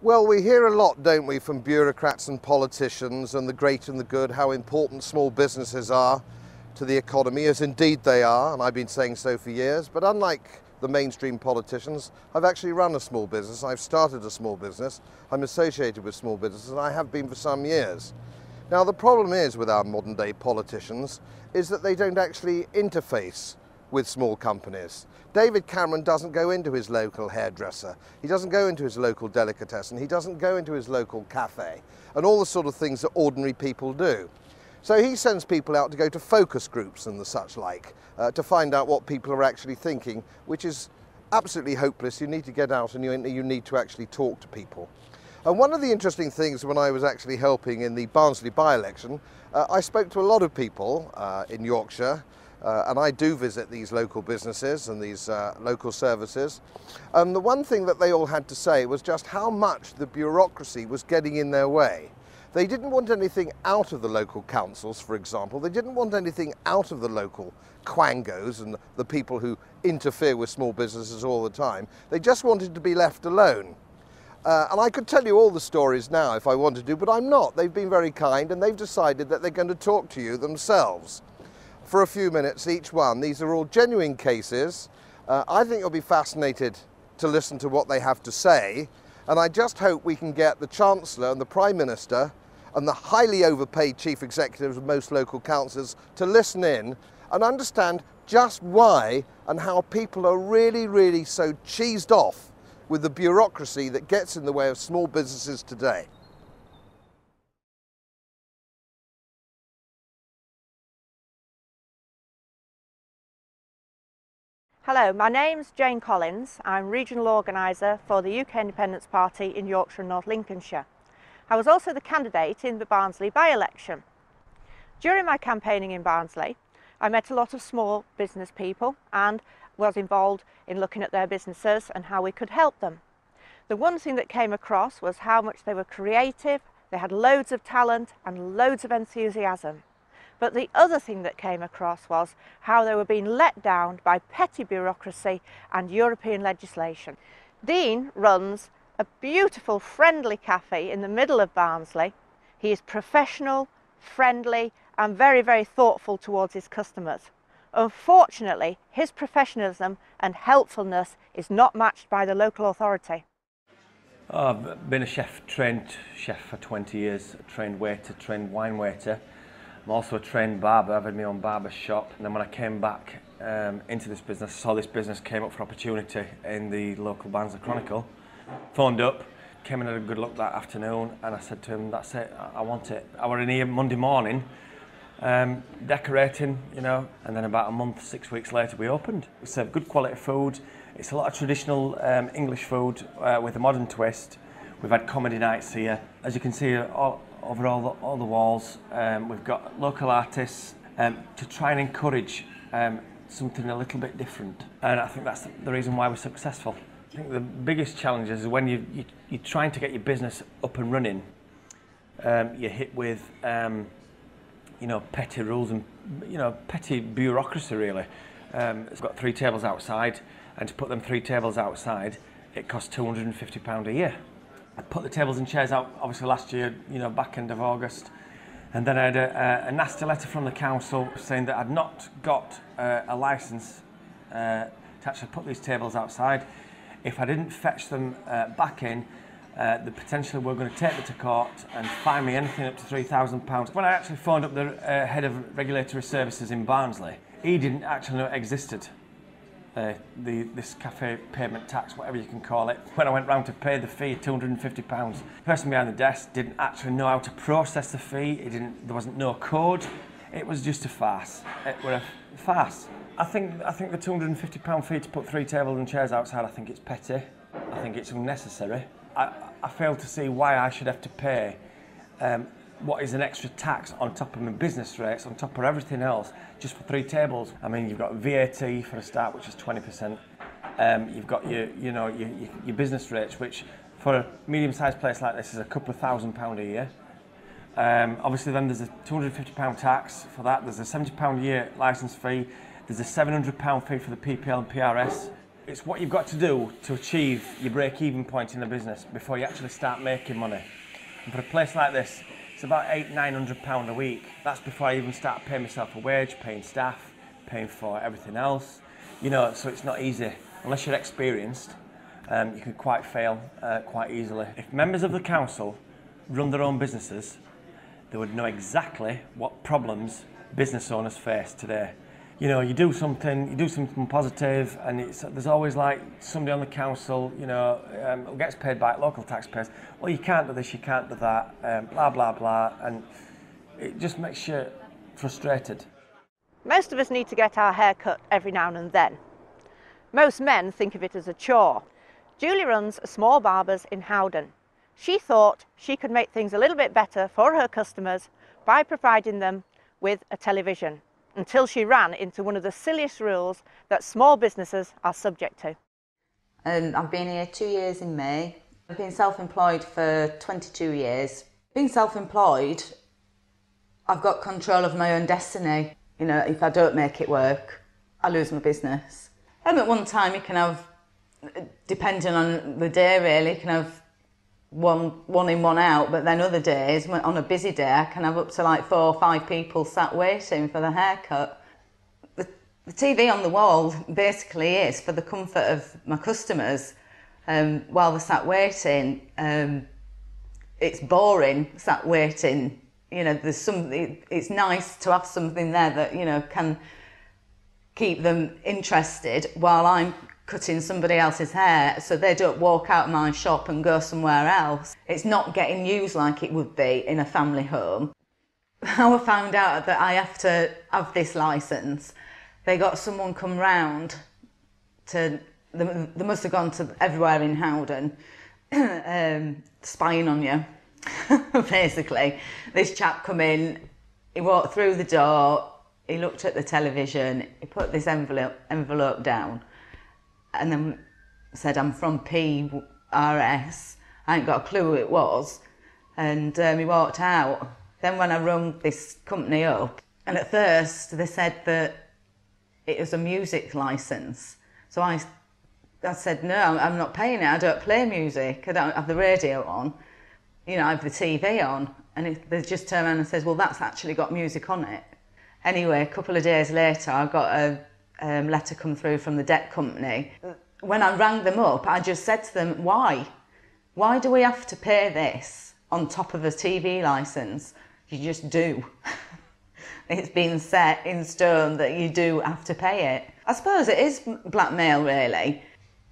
Well, we hear a lot, don't we, from bureaucrats and politicians and the great and the good, how important small businesses are to the economy, as indeed they are, and I've been saying so for years. But unlike the mainstream politicians, I've actually run a small business, I've started a small business, I'm associated with small businesses, and I have been for some years. Now, the problem is with our modern day politicians is that they don't actually interface with small companies. David Cameron doesn't go into his local hairdresser, he doesn't go into his local delicatessen, he doesn't go into his local cafe, and all the sort of things that ordinary people do. So he sends people out to go to focus groups and the such like, to find out what people are actually thinking, which is absolutely hopeless. You need to get out and you need to actually talk to people. And one of the interesting things when I was actually helping in the Barnsley by-election, I spoke to a lot of people in Yorkshire, and I do visit these local businesses and these local services. And the one thing that they all had to say was just how much the bureaucracy was getting in their way. They didn't want anything out of the local councils, for example. They didn't want anything out of the local quangos and the people who interfere with small businesses all the time. They just wanted to be left alone. And I could tell you all the stories now if I wanted to, but I'm not. They've been very kind and they've decided that they're going to talk to you themselves for a few minutes each one. These are all genuine cases. I think you'll be fascinated to listen to what they have to say. And I just hope we can get the Chancellor and the Prime Minister and the highly overpaid chief executives of most local councils to listen in and understand just why and how people are really so cheesed off with the bureaucracy that gets in the way of small businesses today. Hello, my name's Jane Collins. I'm Regional Organiser for the UK Independence Party in Yorkshire and North Lincolnshire. I was also the candidate in the Barnsley by-election. During my campaigning in Barnsley, I met a lot of small business people and was involved in looking at their businesses and how we could help them. The one thing that came across was how much they were creative, they had loads of talent and loads of enthusiasm. But the other thing that came across was how they were being let down by petty bureaucracy and European legislation. Dean runs a beautiful, friendly cafe in the middle of Barnsley. He is professional, friendly and very thoughtful towards his customers. Unfortunately, his professionalism and helpfulness is not matched by the local authority. I've been a trained chef for 20 years, a trained waiter, trained wine waiter. I'm also a trained barber. I've had my own barber shop. And then when I came back into this business, I saw this business came up for opportunity in the local Barnsley Chronicle. Phoned up, came and had a good look that afternoon, and I said to him, that's it, I want it. I were in here Monday morning, decorating, you know, and then about a month, 6 weeks later, we opened. We serve good quality food. It's a lot of traditional English food with a modern twist. We've had comedy nights here. As you can see, over all the walls, we've got local artists to try and encourage something a little bit different. And I think that's the reason why we're successful. I think the biggest challenge is when you're trying to get your business up and running, you're hit with you know, petty rules and, you know, petty bureaucracy really. It's got 3 tables outside, and to put them 3 tables outside, it costs £250 a year. I put the tables and chairs out obviously last year, you know, back end of August, and then I had a nasty letter from the council saying that I'd not got a licence to actually put these tables outside. If I didn't fetch them back in, they potentially were going to take me to court and fine me anything up to £3,000. When I actually phoned up the head of regulatory services in Barnsley, he didn't actually know it existed. This cafe payment tax, whatever you can call it. When I went round to pay the fee, £250, the person behind the desk didn't actually know how to process the fee. There wasn't no code. It was just a farce. It was a farce. I think the £250 fee to put 3 tables and chairs outside, I think it's petty. I think it's unnecessary. I fail to see why I should have to pay what is an extra tax on top of my business rates, on top of everything else, just for 3 tables. I mean, you've got VAT for a start, which is 20%. You've got your business rates, which for a medium-sized place like this is a couple of £1,000 a year. Obviously, then there's a £250 tax for that. There's a £70 a year licence fee. There's a £700 fee for the PPL and PRS. It's what you've got to do to achieve your break-even point in the business before you actually start making money. And for a place like this, it's about £800–900 a week. That's before I even start paying myself a wage, paying staff, paying for everything else. You know, so it's not easy. Unless you're experienced, you can quite fail quite easily. If members of the council run their own businesses, they would know exactly what problems business owners face today. You know, you do something positive, and there's always like somebody on the council, you know, who gets paid by local taxpayers. Well, you can't do this, you can't do that, blah, blah, blah, and it just makes you frustrated. Most of us need to get our hair cut every now and then. Most men think of it as a chore. Julie runs a small barber's in Howden. She thought she could make things a little bit better for her customers by providing them with a television, until she ran into one of the silliest rules that small businesses are subject to. I've been here 2 years in May. I've been self-employed for 22 years. Being self-employed, I've got control of my own destiny. You know, if I don't make it work, I lose my business. And at one time you can have, depending on the day really, you can have one in, one out, but then other days, on a busy day, I can have up to like 4 or 5 people sat waiting for the haircut. The TV on the wall basically is for the comfort of my customers while they're sat waiting. It's boring sat waiting. You know, it's nice to have something there that, you know, can keep them interested while I'm cutting somebody else's hair, so they don't walk out of my shop and go somewhere else. It's not getting used like it would be in a family home. How I found out that I have to have this licence, they got someone come round to, they must have gone to everywhere in Howden, spying on you, basically. This chap come in, he walked through the door, he looked at the television, he put this envelope down, and then said, I'm from PRS. I ain't got a clue who it was. And he walked out. Then when I rung this company up, and at first they said that it was a music licence. So I said, no, I'm not paying it. I don't play music. I don't have the radio on. You know, I have the TV on. And they just turned around and says, well, that's actually got music on it. Anyway, a couple of days later, I got a letter come through from the debt company. When I rang them up, I just said to them, why? Why do we have to pay this on top of a TV licence? You just do. It's been set in stone that you do have to pay it. I suppose it is blackmail, really.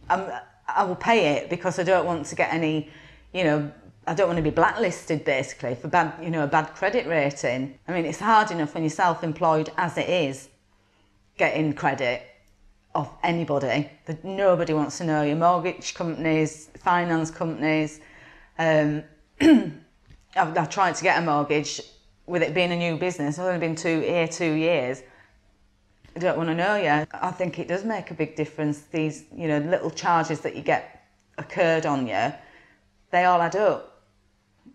I will pay it because I don't want to get any, you know, I don't want to be blacklisted basically for bad, you know, a bad credit rating. I mean, it's hard enough when you're self-employed as it is, getting credit of anybody. Nobody wants to know. Your mortgage companies, finance companies. I've tried to get a mortgage with it being a new business. I've only been 2 years. I don't want to know you. I think it does make a big difference. These, you know, little charges that you get occurred on you, they all add up.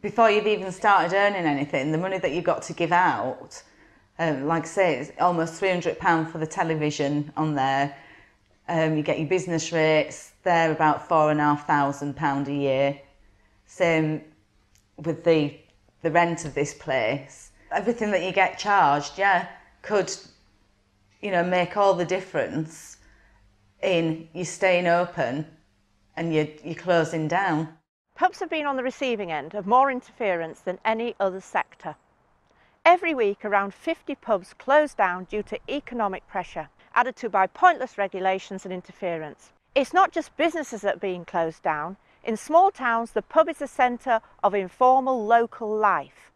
Before you've even started earning anything, the money that you've got to give out, like I say, it's almost £300 for the television on there. You get your business rates, they're about £4,500 a year. Same with the rent of this place. Everything that you get charged, yeah, could, you know, make all the difference in you staying open and you're closing down. Pubs have been on the receiving end of more interference than any other sector. Every week, around 50 pubs close down due to economic pressure, added to by pointless regulations and interference. It's not just businesses that are being closed down. In small towns, the pub is the centre of informal local life.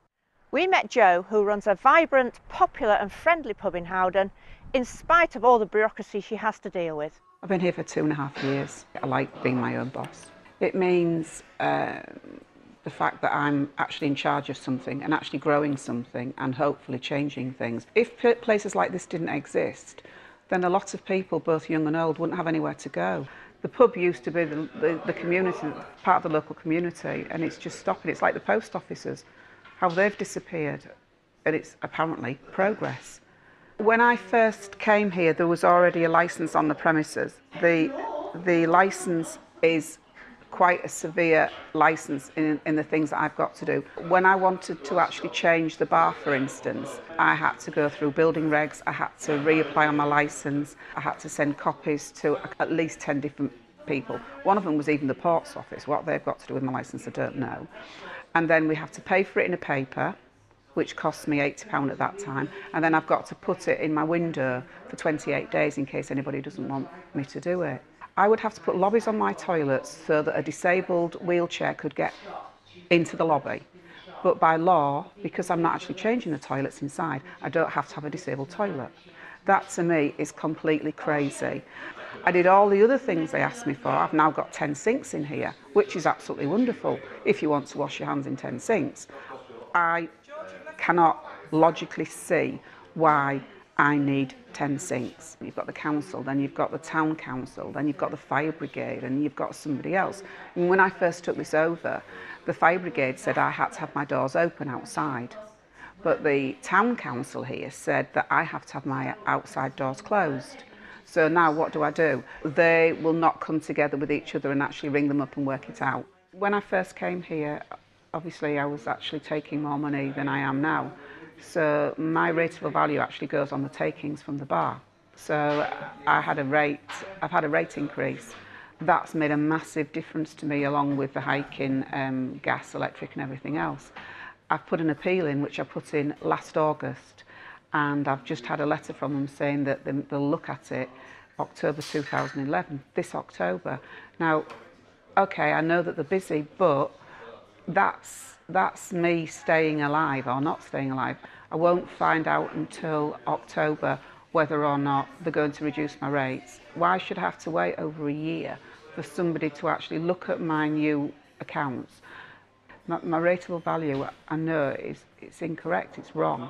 We met Jo, who runs a vibrant, popular and friendly pub in Howden, in spite of all the bureaucracy she has to deal with. I've been here for 2.5 years. I like being my own boss. It means the fact that I'm actually in charge of something and actually growing something and hopefully changing things. If places like this didn't exist, then a lot of people, both young and old, wouldn't have anywhere to go. The pub used to be the community, part of the local community, and it's just stopping. It's like the post offices, how they've disappeared, and it's apparently progress. When I first came here, there was already a licence on the premises. The the licence is quite a severe licence in the things that I've got to do. When I wanted to actually change the bar, for instance, I had to go through building regs, I had to reapply on my licence, I had to send copies to at least 10 different people. One of them was even the Ports Office. What they've got to do with my licence, I don't know. And then we have to pay for it in a paper, which costs me £80 at that time, and then I've got to put it in my window for 28 days in case anybody doesn't want me to do it. I would have to put lobbies on my toilets so that a disabled wheelchair could get into the lobby. But by law, because I'm not actually changing the toilets inside, I don't have to have a disabled toilet. That to me is completely crazy. I did all the other things they asked me for. I've now got 10 sinks in here, which is absolutely wonderful if you want to wash your hands in 10 sinks. I cannot logically see why I need 10 sinks. You've got the council, then you've got the town council, then you've got the fire brigade, and you've got somebody else. And when I first took this over, the fire brigade said I had to have my doors open outside. But the town council here said that I have to have my outside doors closed. So now what do? They will not come together with each other and actually ring them up and work it out. When I first came here, obviously I was actually taking more money than I am now. So my rateable value actually goes on the takings from the bar. So I've had a rate increase. That's made a massive difference to me, along with the hike in gas, electric and everything else. I've put an appeal in, which I put in last August, and I've just had a letter from them saying that they'll look at it October 2011, this October. Now, okay, I know that they're busy, but that's me staying alive or not staying alive. I won't find out until October whether or not they're going to reduce my rates. Why should I have to wait over a year for somebody to actually look at my new accounts? My rateable value, I know it's incorrect, it's wrong,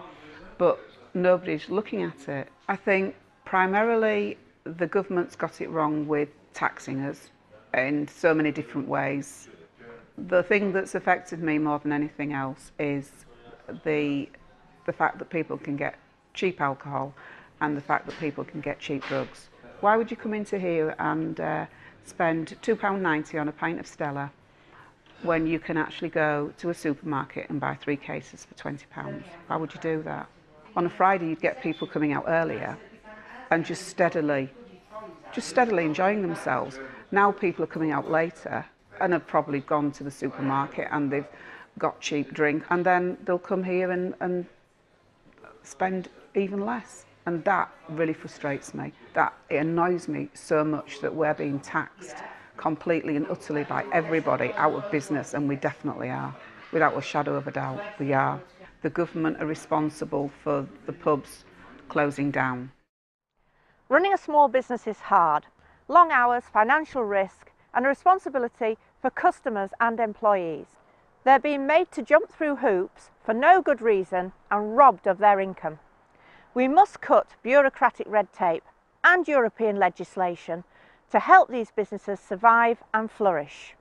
but nobody's looking at it. I think primarily the government's got it wrong with taxing us in so many different ways. The thing that's affected me more than anything else is the fact that people can get cheap alcohol and the fact that people can get cheap drugs. Why would you come into here and spend £2.90 on a pint of Stella when you can actually go to a supermarket and buy 3 cases for £20? Why would you do that? On a Friday you'd get people coming out earlier and just steadily enjoying themselves. Now people are coming out later and have probably gone to the supermarket and they've got cheap drink, and then they'll come here and spend even less. And that really frustrates me. It annoys me so much that we're being taxed completely and utterly by everybody out of business, and we definitely are. Without a shadow of a doubt, we are. The government are responsible for the pubs closing down. Running a small business is hard. Long hours, financial risk, and a responsibility for customers and employees. They're being made to jump through hoops for no good reason and robbed of their income. We must cut bureaucratic red tape and European legislation to help these businesses survive and flourish.